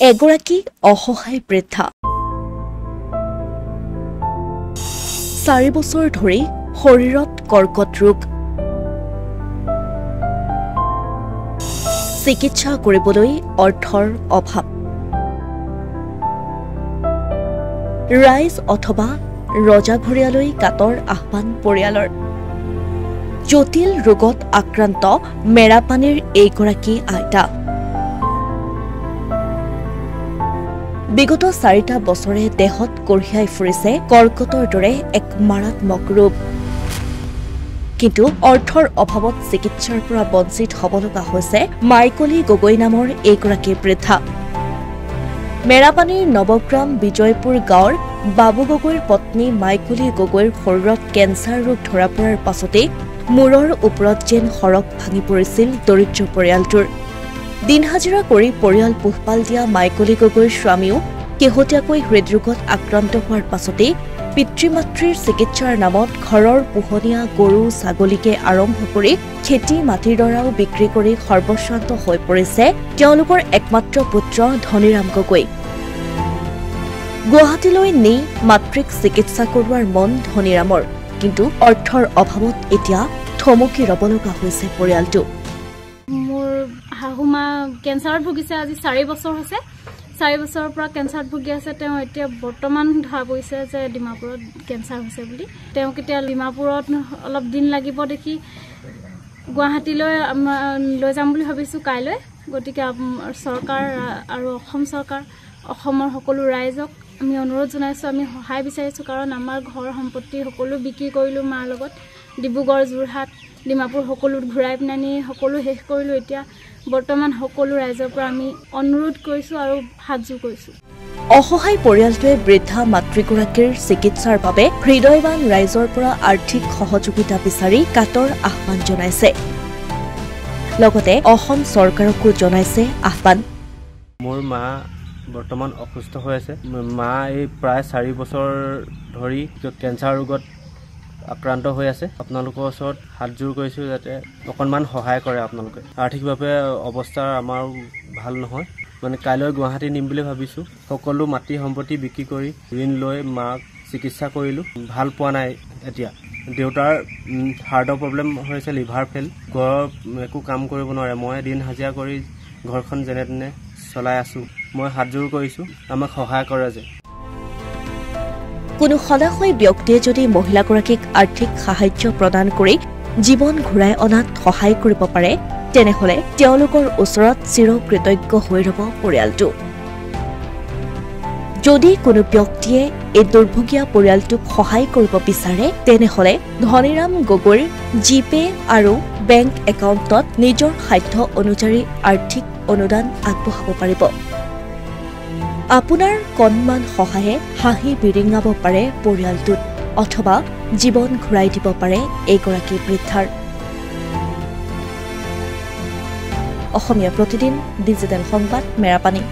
এগৰাকী অসহায় বৃদ্ধা 4 বছৰ ধৰি শৰীৰত কৰ্কট ৰোগ চিকিৎসা কৰিবলৈ অৰ্থৰ অভাৱ ৰাইজ অথবা ৰজাঘৰীয়ালৈ কাটৰ আহ্বান পৰিয়ালৰ জটিল ৰোগত আক্ৰান্ত মেৰাপানীৰ এইগৰাকী আইতা বিগত 4টা বছৰে দেহত কঢ়িয়াই ফুৰিছে কৰ্কটৰ দৰে এক মাৰাত্মক ৰোগ কিন্তু অৰ্থৰ অভাৱত চিকিৎসাৰ পৰা বঞ্চিত হ'ব লগা হৈছে মাইকলী গগৈ নামৰ এইগৰাকী বৃদ্ধা মেৰাপানীৰ নৱগ্ৰাম বিজয়পুৰ গাঁৱৰ বাবু গগৈৰ পত্নী মাইকলী গগৈৰ শৰীৰত কেঞ্চাৰ ৰোগ ধৰা পৰাৰ পাছতে মূৰৰ ওপৰত যেন সৰক ভাঙি পৰিছিল দৰিদ্ৰ পৰিয়ালটোৰ দিন হাজিৰা কৰি পৰিয়াল পোহপাল দিয়া মাইকলী গগৈৰ স্বামীও শেহতীয়াকৈ হৃদৰোগত আক্ৰান্ত হোৱাৰ পাছতে পিতৃ-মাতৃৰ চিকিৎসাৰ নামত ঘৰৰ পোহনীয়া গৰু ছাগলীকে আৰম্ভ কৰি খেতি মাটিৰ দৰাও বিক্ৰী কৰি সৰ্বশ্ৰান্ত হৈ পৰিছে তেওঁলোকৰ একমাত্ৰ পুত্ৰ ধনীৰাম গগৈ গুৱাহাটীলৈ নি মাতৃক চিকিৎসা কৰোৱাৰ মন ধনীৰামৰ কিন্তু অৰ্থৰ অভাৱত এতিয়া থমকি ৰব লগা হৈছে পৰিয়ালটো মোৰ হাহুমা কেঞ্চাৰত ভুগিছে আজি 4 বছৰ হৈছে 4 বছৰৰ পৰা কেঞ্চাৰত ভুগি আছে তেওঁ এতিয়া বৰ্তমান ধৰা পৰিছে যে ডিমাপুৰত কেঞ্চাৰ হৈছে বুলি তেওঁ কেতিয়া ডিমাপুৰত অলপ দিন লাগিব দেখি গুৱাহাটীলৈ লৈ যাম বুলি ভাবিছো কাইলৈ গতিকে চৰকাৰ আৰু অসম চৰকাৰ অসমৰ সকলো ৰাইজক আমি অনুৰোধ জনাইছো আমি সহায় বিচাৰিছো কাৰণ আমাৰ ঘৰ সম্পত্তি সকলো বিক্ৰী কৰিলো মাৰ লগত ডিব্ৰুগড় যোৰহাট ডিমাপুৰ সকলো ঘূৰাই পিনানি সকলো শেষ কৰিলো এতিয়া বৰ্তমান সকলো ৰাইজৰ পৰা আমি অনুৰোধ কৰিছো আৰু হাতজোৰ কৰিছো অসহায় পৰিয়ালটোৱে বৃদ্ধা মাতৃগৰাকীৰ চিকিৎসাৰ বাবে হৃদয়বান ৰাইজৰ পৰা আৰ্থিক সহযোগিতা বিচাৰি কাটৰ আহ্বান জনাইছে লগতে অসম চৰকাৰকো জনাইছে আহ্বান মোৰ মা বৰ্তমান অসুস্থ হৈ আছে মা এই প্ৰায় 4 বছৰ ধৰি কেঞ্চাৰ ৰোগত আক্ৰান্ত হৈ আছে আপোনালোকৰ ওচৰত হাতজোৰ কৰিছো যাতে অকণমান সহায় কৰে আপোনালোকে আৰ্থিকভাৱে অৱস্থা আমাৰ ভাল নহয় মানে কাইলৈ গুৱাহাটী নিম বুলি ভাবিছো সকলো মাটি সম্পত্তি বিক্ৰী কৰি ঋণ লৈ মাক চিকিৎসা কৰিলো ভাল পোৱা নাই এতিয়া দেউতাৰ হাৰ্টৰ প্ৰব্লেম হৈছে লিভাৰ ফেল ঘৰত একো কাম কৰিব নোৱাৰে মই দিন হাজিৰা কৰি ঘৰখন যেনে তেনে চলাই আছো মই হাতজোৰ কৰিছো আমাক সহায় কৰে যে কোনো সদাশয় ব্যক্তিয়ে যদি মহিলাগৰাকীক আৰ্থিক সাহায্য প্ৰদান কৰি জীৱন ঘূৰাই অনাত সহায় কৰিব পাৰে তেনেহলে তেওঁলোকৰ ওচৰত চিৰকৃতজ্ঞ হৈ ৰব পৰিয়ালটো যদি কোনো ব্যক্তিয়ে এই দুৰ্ভগীয়া পৰিয়ালটোক সহায় কৰিব বিচাৰে তেনেহলে ধনীৰাম গগৈৰ জিপে আৰু বেংক একাউণ্টত নিজৰ সাধ্য অনুযায়ী আৰ্থিক অনুদান আগবঢ়াব পাৰিব আপোনাৰ কণমান সহায়ে হাঁহি বিৰিঙাব পাৰে পৰিয়ালটোত অথবা জীৱন ঘূৰাই দিব পাৰে এইগৰাকী বৃদ্ধাৰ অসমীয়া প্ৰতিদিন ডিজিটেল সংবাদ মেৰাপানী